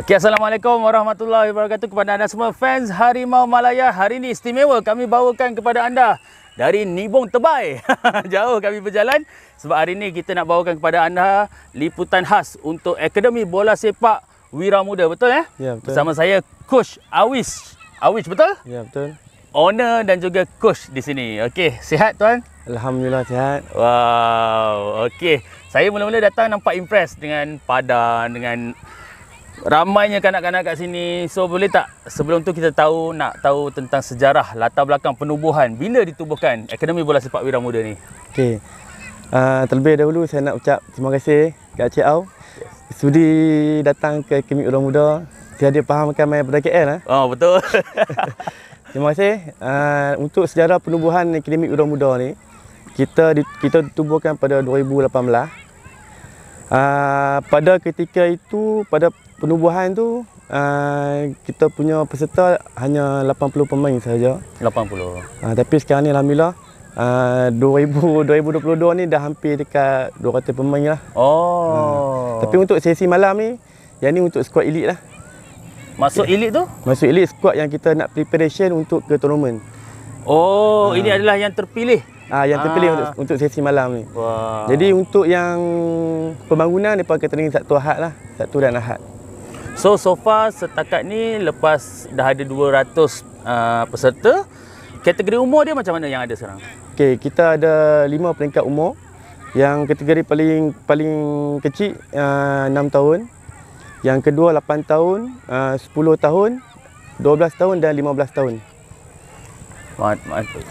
Okay, Assalamualaikum warahmatullahi wabarakatuh kepada anda semua fans Harimau Malaya. Hari ini istimewa kami bawakan kepada anda dari Nibong Tebai. Jauh kami berjalan sebab hari ini kita nak bawakan kepada anda liputan khas untuk Akademi Bola Sepak Wira Muda. Betul ya? Ya, betul. Bersama saya Coach Awish. Awish betul? Ya, betul. Owner dan juga coach di sini. Okey, sihat tuan? Alhamdulillah sihat. Wow, okey. Saya mula-mula datang nampak impress dengan padan, dengan ramainya kanak-kanak kat sini. So boleh tak sebelum tu kita nak tahu tentang sejarah latar belakang penubuhan, bila ditubuhkan Akademi Bola Sepak Wira Muda ni? Okey. Terlebih dahulu saya nak ucap terima kasih kat Cik Au. Sudi datang ke Akademi Wira Muda. Saya dia fahamkan main pada KL. Oh, betul. Terima kasih. Untuk sejarah penubuhan Akademi Wira Muda ni, kita ditubuhkan pada 2018. Pada ketika itu, pada penubuhan tu, kita punya peserta hanya 80 pemain sahaja. 80. Tapi sekarang ni Alhamdulillah 2022 ni dah hampir dekat 200 pemain lah. Oh. Tapi untuk sesi malam ni, yang ni untuk skuad elite lah. Masuk elite tu? Masuk elite skuad yang kita nak preparation untuk ke tournament. Oh, ini adalah yang terpilih. Yang terpilih untuk sesi malam ni. Wow. Jadi untuk yang pembangunan daripada training Sabtu Ahad lah, Sabtu dan Ahad. So far setakat ni lepas dah ada 200 peserta, kategori umur dia macam mana yang ada sekarang? Okey, kita ada 5 peringkat umur. Yang kategori paling kecil 6 tahun. Yang kedua 8 tahun, 10 tahun, 12 tahun dan 15 tahun.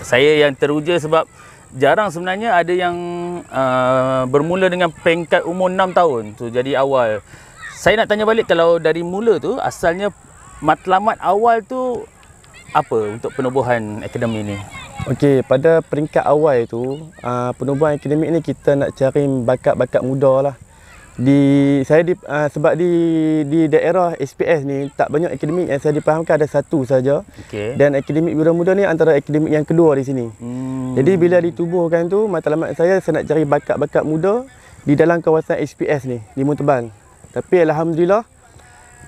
Saya yang teruja sebab jarang sebenarnya ada yang bermula dengan peringkat umur 6 tahun tu jadi awal. Saya nak tanya balik, kalau dari mula tu asalnya matlamat awal tu apa untuk penubuhan akademi ni? Okey, pada peringkat awal tu penubuhan akademik ni kita nak cari bakat-bakat muda lah. Sebab di daerah SPS ni tak banyak akademik, yang saya dipahamkan ada satu saja. Okay. Dan Akademi Wira Muda ni antara akademik yang kedua di sini. Jadi bila ditubuhkan tu, matlamat saya nak cari bakat-bakat muda di dalam kawasan SPS ni, di Muntebal. Tapi alhamdulillah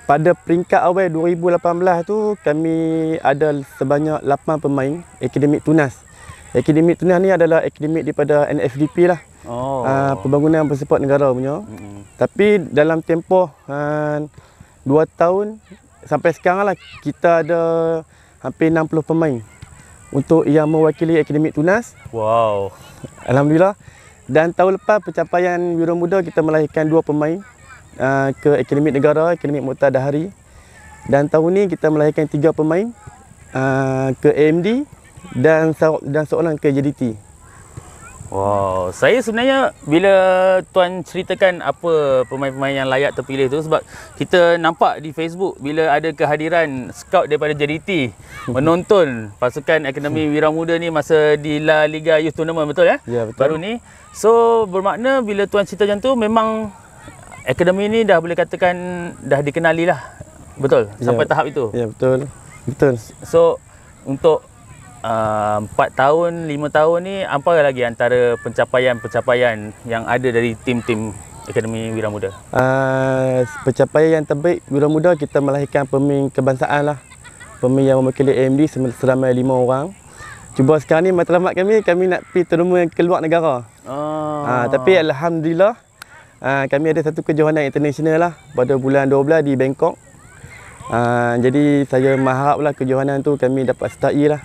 pada peringkat awal 2018 tu kami ada sebanyak 8 pemain akademik tunas. Akademik tunas ni adalah akademik daripada NFDP lah. Oh. Pembangunan Persepad Negara punya. Tapi dalam tempoh 2 tahun sampai sekarang lah, kita ada hampir 60 pemain untuk yang mewakili akademik tunas. Wow. Alhamdulillah. Dan tahun lepas pencapaian Wira Muda, kita melahirkan 2 pemain ke akademik negara, akademik Muqtadahari. Dan tahun ni kita melahirkan 3 pemain ke AMD dan seorang ke JDT. Wow, saya sebenarnya bila tuan ceritakan apa pemain-pemain yang layak terpilih tu, sebab kita nampak di Facebook bila ada kehadiran scout daripada JDT menonton pasukan Akademi Wira Muda ni masa di La Liga Youth Tournament, betul ya? Ya, betul. Baru ni. So bermakna bila tuan cerita macam tu, memang akademi ni dah boleh katakan dah dikenali lah. Betul? Sampai tahap itu? Ya, betul. Betul. So untuk 4 tahun, 5 tahun ni, apa lagi antara pencapaian-pencapaian yang ada dari tim-tim Akademi Wira Muda? Pencapaian yang terbaik Wira Muda, kita melahirkan pemain kebangsaan lah. Pemain yang mewakili AMD seramai 5 orang. Cuba sekarang ni matlamat kami nak pergi tournament keluar negara. Tapi alhamdulillah kami ada satu kejohanan international lah pada bulan 12 di Bangkok. Jadi saya mengharaplah kejohanan tu kami dapat sertai lah.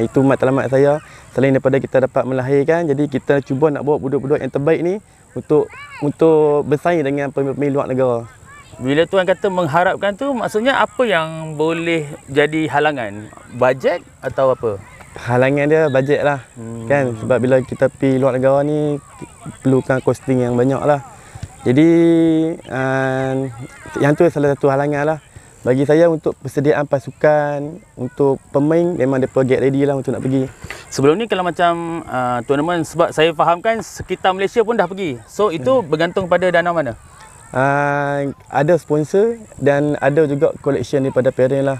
Itu matlamat saya. Selain daripada kita dapat melahirkan, jadi kita cuba nak bawa budak-budak yang terbaik ni untuk bersaing dengan pemain luar negara. Bila tuan kata mengharapkan tu, maksudnya apa yang boleh jadi halangan? Bajet atau apa? Halangan dia bajet lah. Kan? Sebab bila kita pergi luar negara ni perlukan costing yang banyak lah. Jadi yang tu salah satu halangan lah. Bagi saya untuk persediaan pasukan, untuk pemain memang mereka get ready lah untuk nak pergi. Sebelum ni kalau macam tournament, sebab saya fahamkan sekitar Malaysia pun dah pergi. So itu bergantung pada dana mana? Ada sponsor dan ada juga collection daripada parent lah.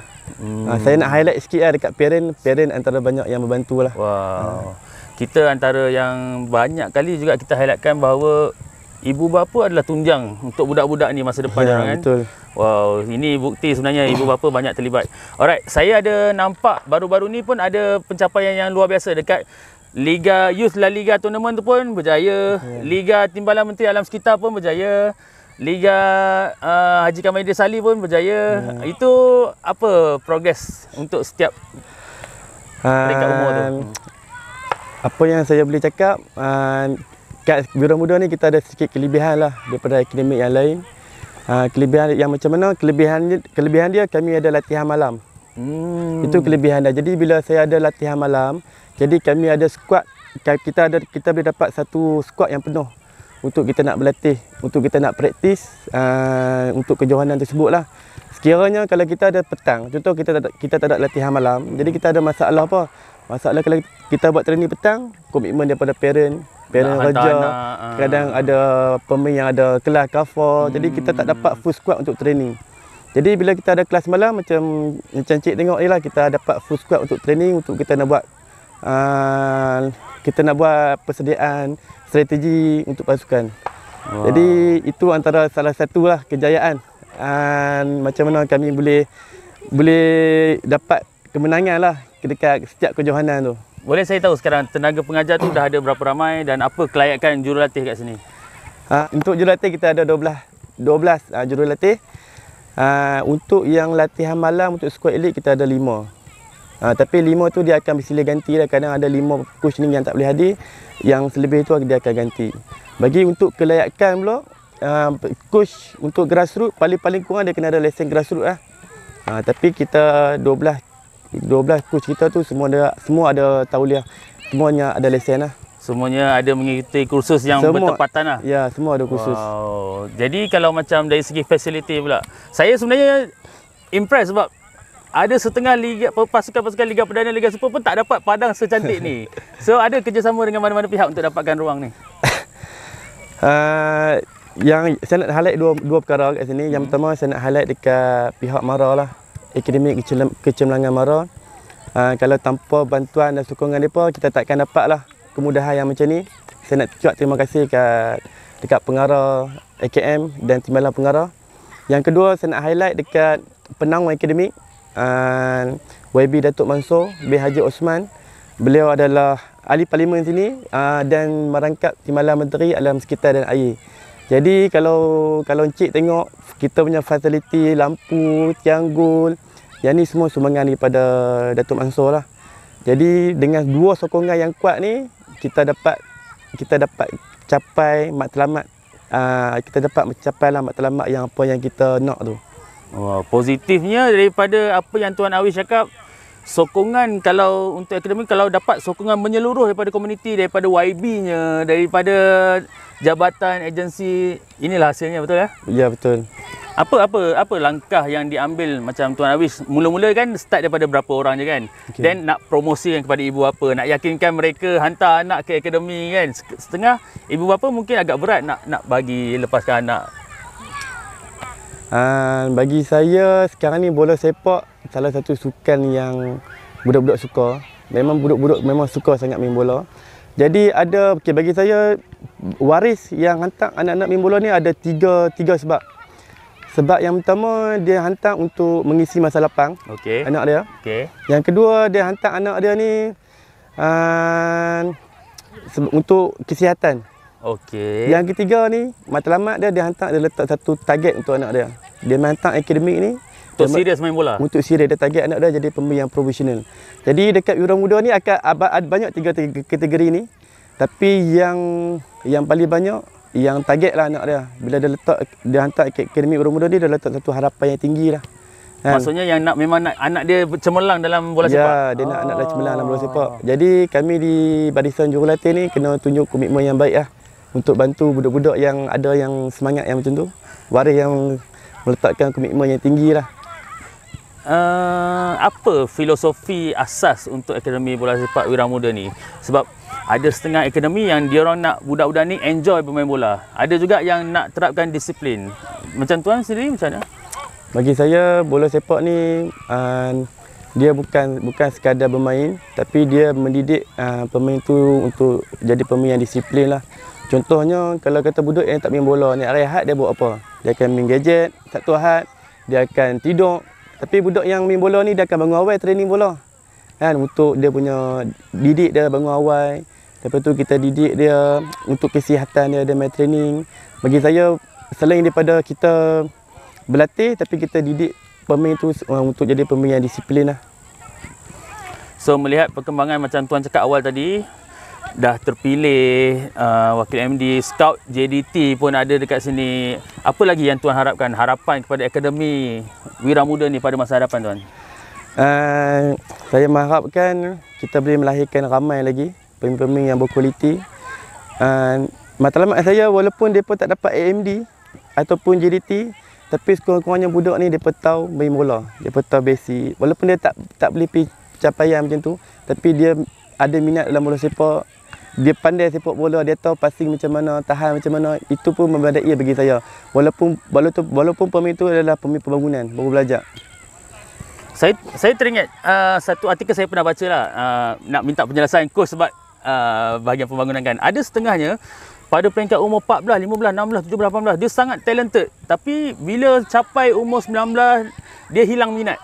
Saya nak highlight sikit lah dekat parent antara banyak yang membantu lah. Wow. Kita antara yang banyak kali juga kita highlightkan bahawa ibu bapa adalah tunjang untuk budak-budak ni masa depan orang kan. Betul. Wow, ini bukti sebenarnya ibu bapa banyak terlibat. Alright, saya ada nampak baru-baru ni pun ada pencapaian yang luar biasa dekat Liga Youth La Liga Tournament tu pun berjaya. Liga Timbalan Menteri Alam Sekitar pun berjaya. Liga Haji Kamaluddin Sali pun berjaya. Itu apa progres untuk setiap peringkat umur tu? Apa yang saya boleh cakap, kat Biro Muda ni kita ada sedikit kelebihan lah daripada akademik yang lain. Kelebihan yang macam mana? Kelebihan dia kami ada latihan malam. Itu kelebihan dia. Jadi bila saya ada latihan malam, jadi kami ada squad, kita boleh dapat satu squad yang penuh untuk kita nak berlatih, untuk kita nak praktis untuk kejohanan tersebut lah. Sekiranya kalau kita ada petang, contoh kita tak ada latihan malam, jadi kita ada masalah apa? Masalah kalau kita buat training petang, komitmen daripada parent kerja, kadang ada pemain yang ada kelas cover, jadi kita tak dapat full squad untuk training. Jadi bila kita ada kelas malam, macam cik tengok ni lah, kita dapat full squad untuk training, untuk kita nak buat persediaan strategi untuk pasukan. Jadi itu antara salah satu lah kejayaan. Macam mana kami boleh dapat kemenangan lah dekat setiap kejohanan tu. Boleh saya tahu sekarang tenaga pengajar tu dah ada berapa ramai dan apa kelayakan jurulatih kat sini? Untuk jurulatih kita ada 12 jurulatih. Untuk yang latihan malam untuk skuad elit kita ada 5. Tapi 5 tu dia akan bersilih ganti lah. Kadang ada 5 coach ni yang tak boleh hadir, yang selebih tu dia akan ganti. Bagi untuk kelayakan pula, coach untuk grassroots paling kurang dia kena ada lesen grassroots lah. Tapi kita 12 coach kita tu semua ada tauliah. Semuanya ada lesen lah. Semuanya ada mengikuti kursus yang bertepatan lah. Ya, semua ada kursus. Wow. Jadi kalau macam dari segi fasiliti pula, saya sebenarnya impress sebab ada setengah liga pasukan-pasukan Liga Perdana, Liga Super pun tak dapat padang secantik ni. So ada kerjasama dengan mana-mana pihak untuk dapatkan ruang ni? Yang saya nak highlight dua perkara kat sini. Yang pertama saya nak highlight dekat pihak MARA lah. Akademik Kecemerlangan MARA. Kalau tanpa bantuan dan sokongan mereka, kita takkan dapat lah kemudahan yang macam ni. Saya nak ucap terima kasih dekat pengarah AKM dan Timbalan Pengarah. Yang kedua saya nak highlight dekat penanggung akademik, YB Datuk Mansor bin Haji Osman. Beliau adalah ahli parlimen sini dan merangkap Timbalan Menteri Alam Sekitar dan Air. Jadi kalau encik tengok kita punya fasiliti, lampu, tianggul, yang ni semua sumbangan daripada Datuk Mansor lah. Jadi dengan dua sokongan yang kuat ni, kita dapat capai matlamat. Kita dapat mencapai lah matlamat yang apa yang kita nak tu. Wah, positifnya daripada apa yang Tuan Awish cakap, sokongan kalau untuk akademik, kalau dapat sokongan menyeluruh daripada komuniti, daripada YB-nya, daripada jabatan, agensi, inilah hasilnya, betul ya? Ya, betul. Apa langkah yang diambil macam Tuan Awish? Mula-mula kan start daripada berapa orang je kan? Okay. Dan nak promosikan kepada ibu bapa, nak yakinkan mereka hantar anak ke akademi kan? Setengah ibu bapa mungkin agak berat nak bagi lepaskan anak. Bagi saya sekarang ni bola sepak salah satu sukan yang budak-budak suka. Memang budak-budak memang suka sangat main bola. Jadi ada bagi saya waris yang hantar anak-anak main bola ni ada tiga sebab. Sebab yang pertama dia hantar untuk mengisi masa lapang, anak dia. Yang kedua dia hantar anak dia ni untuk kesihatan. Okey. Yang ketiga ni, matlamat dia hantar, dia letak satu target untuk anak dia. Dia hantar akademik ni Untuk serius main bola. untuk serius, dia target anak dia jadi pemain yang profesional. Jadi dekat Wira Muda ni akan ada banyak tiga kategori ni. Tapi yang paling banyak yang target lah anak dia. Bila dia hantar akademik Wira Muda ni, dia letak satu harapan yang tinggi lah. Maksudnya yang memang nak anak dia cemerlang dalam bola sepak. Ya, dia nak anak dia cemerlang dalam bola sepak. Jadi kami di barisan jurulatih ni kena tunjuk komitmen yang baik lah untuk bantu budak-budak yang ada yang semangat yang macam tu. Waris yang meletakkan komitmen yang tinggi lah. Apa filosofi asas untuk akademi bola sepak Wira Muda ni? Sebab ada setengah akademi yang dia orang nak budak-budak ni enjoy bermain bola. Ada juga yang nak terapkan disiplin. Macam tuan sendiri macam mana? Bagi saya bola sepak ni dia bukan sekadar bermain, tapi dia mendidik pemain tu untuk jadi pemain yang disiplin lah. Contohnya kalau kata budak yang tak main bola ni, rehat dia buat apa? Dia akan main gadget, Sabtu Ahad, dia akan tidur. Tapi budak yang main bola ni dia akan bangun awal training bola. Kan, untuk dia punya didik dia bangun awal. Lepas tu kita didik dia untuk kesihatan dia main training. Bagi saya selain daripada kita berlatih, tapi kita didik pemain tu untuk jadi pemain yang disiplin lah. So melihat perkembangan macam tuan cakap awal tadi, dah terpilih wakil MD, scout JDT pun ada dekat sini. Apa lagi yang tuan harapkan? Harapan kepada akademi Wira Muda ni pada masa hadapan tuan? Saya mengharapkan kita boleh melahirkan ramai lagi pemain-pemain yang berkualiti. Matlamat saya, walaupun mereka tak dapat AMD ataupun JDT, tapi sekurang-kurangnya budak ni mereka tahu main bola, mereka tahu basic. Walaupun dia tak boleh pergi pencapaian macam tu, tapi dia ada minat dalam bola sepak. Dia pandai sepak bola, dia tahu passing macam mana, tahan macam mana. Itu pun membadai bagi saya. Walaupun pemain itu adalah pemain pembangunan, baru belajar. Saya teringat satu artikel saya pernah baca lah, nak minta penjelasan coach sebab bahagian pembangunan kan. Ada setengahnya pada peringkat umur 14, 15, 16, 17, 18 dia sangat talented, tapi bila capai umur 19 dia hilang minat.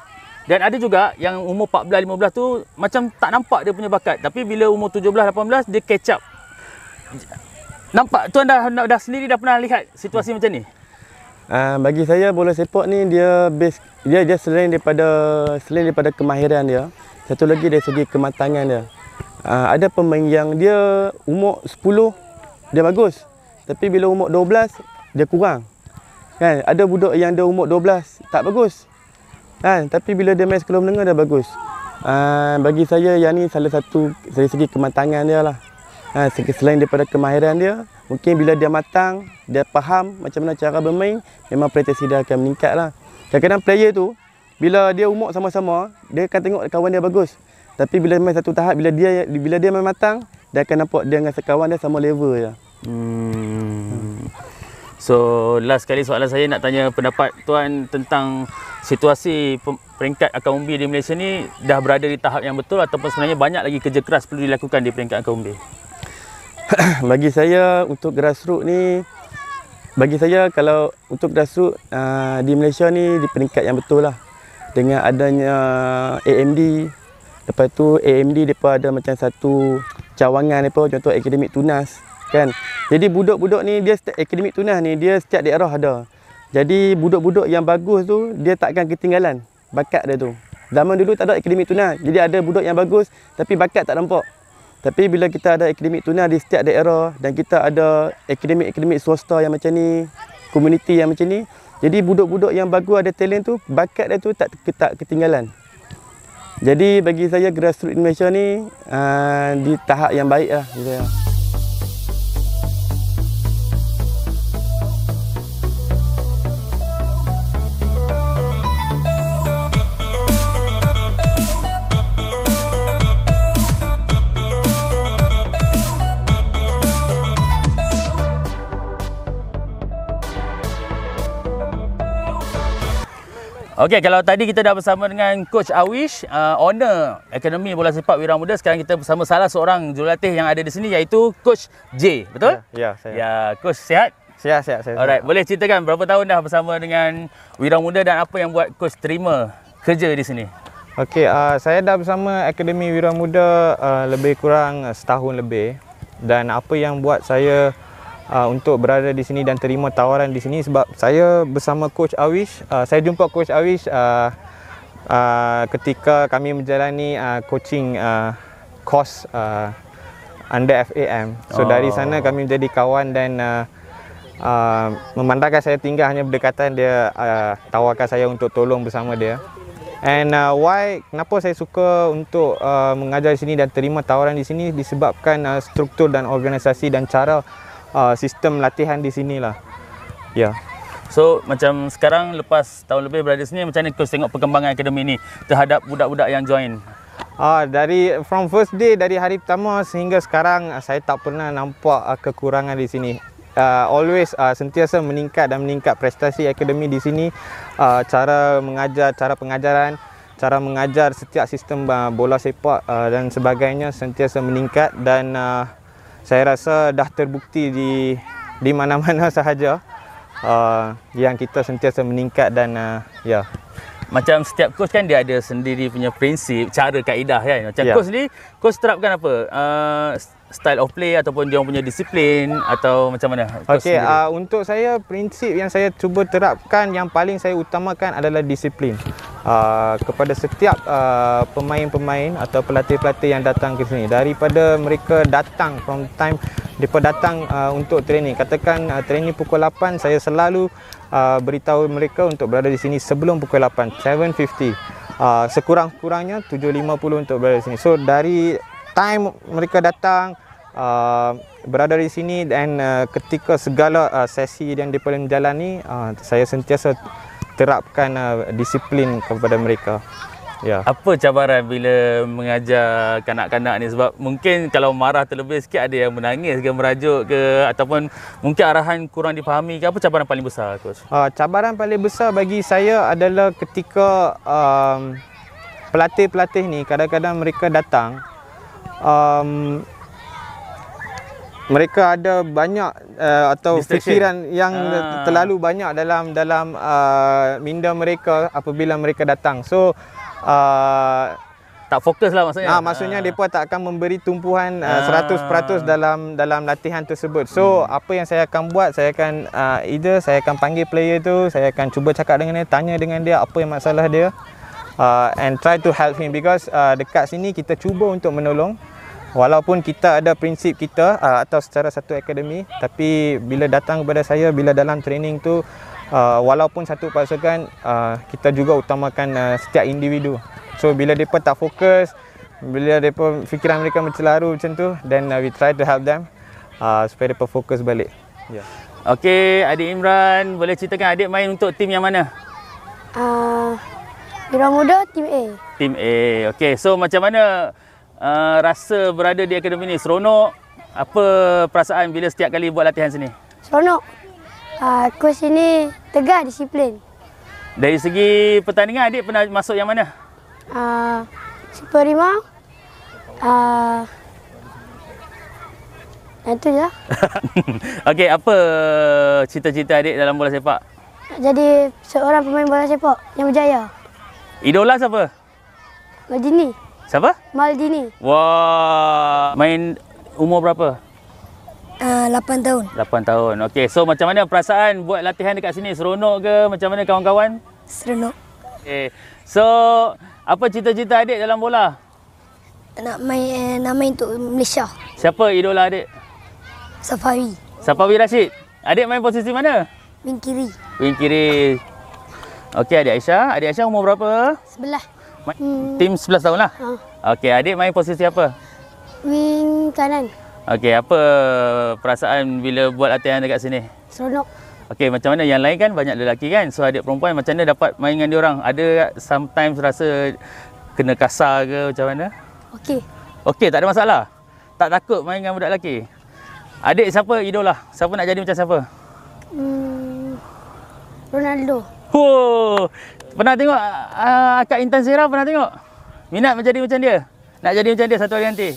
Dan ada juga yang umur 14, 15 tu macam tak nampak dia punya bakat, tapi bila umur 17, 18 dia catch up. Nampak tuan dah sendiri dah pernah lihat situasi macam ni? Bagi saya bola sepak ni dia selain daripada kemahiran dia, satu lagi dari segi kematangan dia. Ada pemain yang dia umur 10 dia bagus, tapi bila umur 12 dia kurang. Kan, ada budak yang dia umur 12 tak bagus. Kan, tapi bila dia main sekolah menengah dia bagus. Bagi saya yang ni salah satu dari segi kematangan dia lah. Selain daripada kemahiran dia, mungkin bila dia matang, dia faham macam mana cara bermain, memang prestasi dia akan meningkat lah. Kadang-kadang player tu, bila dia umur sama-sama, dia akan tengok kawan dia bagus. Tapi bila main satu tahap, bila dia main matang, dia akan nampak dia dengan sekawan dia sama level je. So last kali soalan saya nak tanya pendapat tuan tentang situasi peringkat akaumbi di Malaysia ni, dah berada di tahap yang betul ataupun sebenarnya banyak lagi kerja keras perlu dilakukan di peringkat akaumbi? Bagi saya untuk grassroots ni, kalau untuk grassroots di Malaysia ni di peringkat yang betul lah. Dengan adanya AMD, lepas tu AMD mereka ada macam satu cawangan mereka, contoh akademik tunas kan. Jadi budak-budak ni dia akademik tunas ni dia setiap daerah ada. Jadi budak-budak yang bagus tu dia takkan ketinggalan bakat dia tu. Zaman dulu tak ada akademik tunas, jadi ada budak yang bagus tapi bakat tak nampak. Tapi bila kita ada akademik tunas di setiap daerah dan kita ada akademik swasta yang macam ni, komuniti yang macam ni, jadi budak-budak yang bagus ada talent tu, bakat dia tu tak ketinggalan. Jadi bagi saya grassroots Malaysia ni di tahap yang baik lah. Okey, kalau tadi kita dah bersama dengan Coach Awish, owner Akademi Bola Sepak Wira Muda, sekarang kita bersama salah seorang jurulatih yang ada di sini iaitu Coach J, betul? Ya, saya. Ya, Coach sihat? Sihat. Alright, boleh ceritakan berapa tahun dah bersama dengan Wira Muda dan apa yang buat Coach terima kerja di sini? Okey, saya dah bersama Akademi Wira Muda lebih kurang setahun lebih, dan apa yang buat saya untuk berada di sini dan terima tawaran di sini sebab saya bersama Coach Awish. Saya jumpa Coach Awish ketika kami menjalani coaching course under FAM. So dari sana kami menjadi kawan dan memandangkan saya tinggal hanya berdekatan, dia tawarkan saya untuk tolong bersama dia. And kenapa saya suka untuk mengajar di sini dan terima tawaran di sini disebabkan struktur dan organisasi dan cara sistem latihan di sinilah. Ya. So macam sekarang lepas tahun lebih berada di sini, macam mana coach tengok perkembangan akademi ni terhadap budak-budak yang join? Dari from first day, dari hari pertama sehingga sekarang, saya tak pernah nampak kekurangan di sini. Always sentiasa meningkat dan meningkat prestasi akademi di sini. Cara mengajar, cara pengajaran, cara mengajar setiap sistem bola sepak dan sebagainya sentiasa meningkat dan saya rasa dah terbukti di mana-mana sahaja yang kita sentiasa meningkat dan ya. Macam setiap coach kan dia ada sendiri punya prinsip, cara, kaedah kan. Macam coach ni, coach terapkan apa? Style of play ataupun dia punya disiplin atau macam mana? Okey, untuk saya prinsip yang saya cuba terapkan yang paling saya utamakan adalah disiplin. Kepada setiap pemain-pemain atau pelatih-pelatih yang datang ke sini, daripada mereka datang from time mereka datang untuk training. Katakan training pukul 8, saya selalu beritahu mereka untuk berada di sini sebelum pukul 8, 7.50. Sekurang-kurangnya 7.50 untuk berada di sini. So dari time mereka datang berada di sini dan ketika segala sesi yang mereka menjalani, saya sentiasa terapkan disiplin kepada mereka. Ya. Apa cabaran bila mengajar kanak-kanak ni? Sebab mungkin kalau marah terlebih sikit ada yang menangis ke, merajuk ke, ataupun mungkin arahan kurang dipahami ke. Apa cabaran paling besar, coach? Cabaran paling besar bagi saya adalah ketika pelatih-pelatih ni kadang-kadang mereka datang, mereka ada banyak atau fikiran yang terlalu banyak dalam minda mereka apabila mereka datang. So tak fokus lah maksudnya. Maksudnya mereka tak akan memberi tumpuan 100% dalam latihan tersebut. So apa yang saya akan buat, saya akan either saya akan panggil player tu, saya akan cuba cakap dengan dia, tanya dengan dia apa yang masalah dia, and try to help him because dekat sini kita cuba untuk menolong. Walaupun kita ada prinsip kita atau secara satu akademi, tapi bila datang kepada saya, bila dalam training tu, walaupun satu pasukan, kita juga utamakan setiap individu. So bila mereka tak fokus, bila mereka fikiran mereka mencelaru macam tu, then we try to help them supaya mereka fokus balik. Yeah. Okey, adik Imran, boleh ceritakan adik main untuk tim yang mana? Bira Muda, tim A. Tim A. Okey, so macam mana rasa berada di akademi ni? Seronok? Apa perasaan bila setiap kali buat latihan sini? Seronok. Coach ini tegar, disiplin. Dari segi pertandingan, adik pernah masuk yang mana? Super Rimau. Itu je lah. Okey, apa cita-cita adik dalam bola sepak? Nak jadi seorang pemain bola sepak yang berjaya. Idola siapa? Maldini. Siapa? Maldini. Wah, main umur berapa? 8 tahun. 8 tahun. Okey, so macam mana perasaan buat latihan dekat sini? Seronok ke? Macam mana kawan-kawan? Seronok. Okey. So, apa cita-cita adik dalam bola? Nak main untuk Malaysia. Siapa idola adik? Safari. Safawi Rashid. Adik main posisi mana? Wing kiri. Wing kiri. Okey, adik Aisyah. Adik Aisyah umur berapa? Sebelah. Tim 11 tahun lah? Okey, adik main posisi apa? Wing kanan. Okey, apa perasaan bila buat latihan dekat sini? Seronok. Okey, macam mana yang lain kan banyak lelaki kan? So adik perempuan macam mana dapat main dengan diorang? Ada sometimes rasa kena kasar ke macam mana? Okey. Okey, tak ada masalah. Tak takut main dengan budak lelaki. Adik siapa idola? Siapa nak jadi macam siapa? Ronaldo. Oh, pernah tengok Kak Intan Sera, pernah tengok? Minat menjadi macam dia? Nak jadi macam dia satu hari nanti?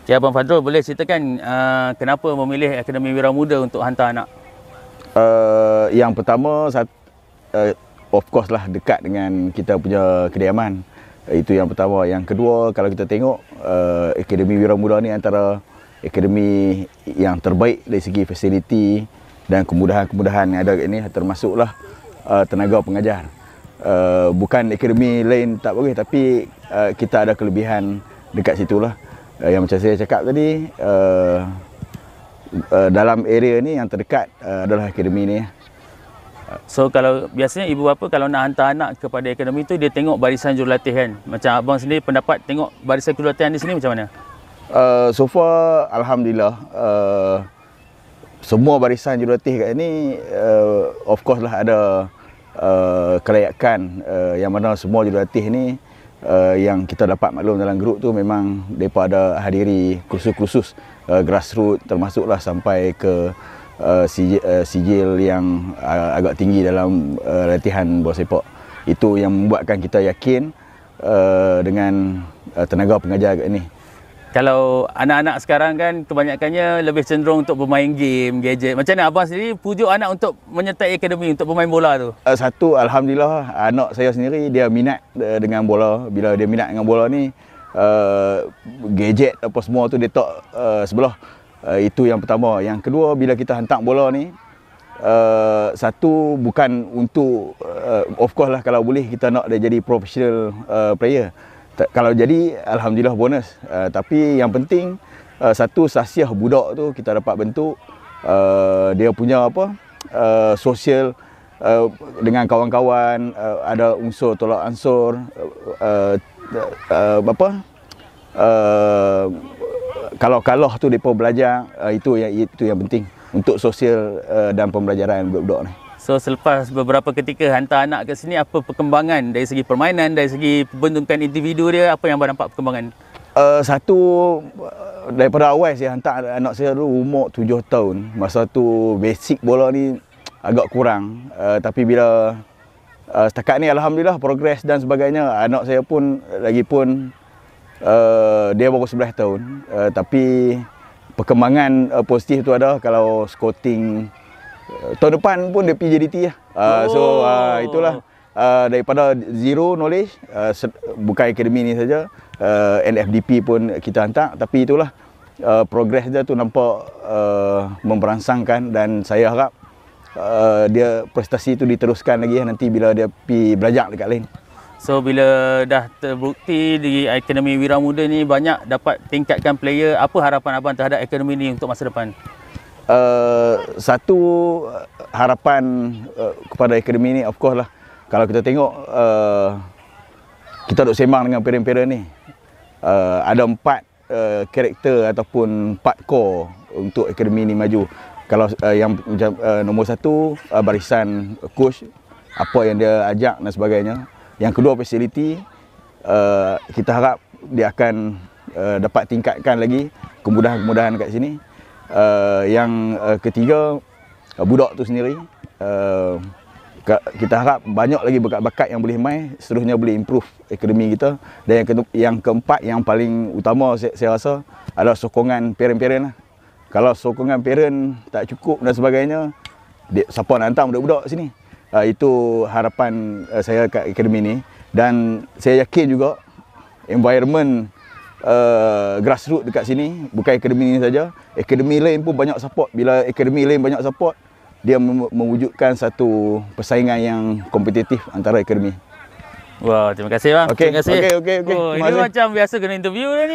Okay, Abang Fadrul, boleh ceritakan kenapa memilih Akademi Wira Muda untuk hantar anak? Yang pertama, of course lah dekat dengan kita punya kediaman. Itu yang pertama. Yang kedua, kalau kita tengok Akademi Wira Muda ni antara akademi yang terbaik dari segi fasiliti dan kemudahan-kemudahan yang ada kat ni, termasuklah tenaga pengajar. Bukan akademi lain tak bagus, tapi kita ada kelebihan dekat situlah. Yang macam saya cakap tadi, dalam area ni yang terdekat adalah akademi ni. So kalau biasanya ibu bapa kalau nak hantar anak kepada akademi tu, dia tengok barisan jurulatih kan. Macam abang sendiri pendapat tengok barisan jurulatihan di sini macam mana? So far alhamdulillah, semua barisan jurulatih kat ni of course lah ada kelayakan, yang mana semua jurulatih ni yang kita dapat maklum dalam grup tu memang mereka ada hadiri kursus-kursus grassroots, termasuklah sampai ke sijil yang agak tinggi dalam latihan bola sepak. Itu yang membuatkan kita yakin dengan tenaga pengajar kat ni. Kalau anak-anak sekarang kan kebanyakannya lebih cenderung untuk bermain game, gadget. Macam mana abang sendiri pujuk anak untuk menyertai akademi untuk bermain bola tu? Satu, alhamdulillah anak saya sendiri dia minat dengan bola. Bila dia minat dengan bola ni, gadget apa semua tu dia tak sebelah. Itu yang pertama. Yang kedua, bila kita hantar bola ni, satu bukan untuk of course lah kalau boleh kita nak dia jadi professional player. Kalau jadi alhamdulillah bonus. Tapi yang penting satu, sasiah budak tu kita dapat bentuk dia punya apa sosial dengan kawan-kawan, ada unsur tolak ansur, kalau kalah tu depa belajar, itu yang penting untuk sosial dan pembelajaran budak-budak ni. So selepas beberapa ketika hantar anak ke sini, apa perkembangan dari segi permainan, dari segi pembentukan individu dia, apa yang abang nampak perkembangan? Satu, daripada awal saya hantar anak saya dulu umur 7 tahun. Masa tu basic bola ni agak kurang. Tapi bila setakat ni alhamdulillah progres dan sebagainya. Anak saya pun lagipun dia baru 11 tahun. Tapi perkembangan positif tu ada. Kalau scouting tahun depan pun dia pergi JDT lah. So itulah daripada zero knowledge, bukan akademi ni saja, NFDP pun kita hantar. Tapi itulah progres dia tu nampak memperangsangkan, dan saya harap dia prestasi tu diteruskan lagi nanti bila dia pergi belajar dekat lain. So bila dah terbukti di Akademi Wira Muda ni banyak dapat tingkatkan player, apa harapan abang terhadap akademi ni untuk masa depan? Satu, harapan kepada akademi ni of course lah, kalau kita tengok kita duk sembang dengan parent-parent ni, ada 4 karakter ataupun 4 core untuk akademi ni maju. Kalau yang nombor 1 barisan coach, apa yang dia ajak dan sebagainya. Yang kedua fasiliti, kita harap dia akan dapat tingkatkan lagi kemudahan-kemudahan kat sini. Yang ketiga, budak tu sendiri, kita harap banyak lagi bakat-bakat yang boleh main, seterusnya boleh improve akademi kita. Dan yang keempat, yang paling utama saya rasa adalah sokongan parent-parent lah. Kalau sokongan parent tak cukup dan sebagainya, siapa nak hantar budak-budak sini? Itu harapan saya kat akademi ni. Dan saya yakin juga environment grassroots dekat sini, bukan akademi ni saja, akademi lain pun banyak support. Bila akademi lain banyak support, dia mewujudkan satu persaingan yang kompetitif antara akademi. Wah, terima kasih bang. Okay, Terima kasih. okay. Oh, ini macam biasa kena interview dah ni.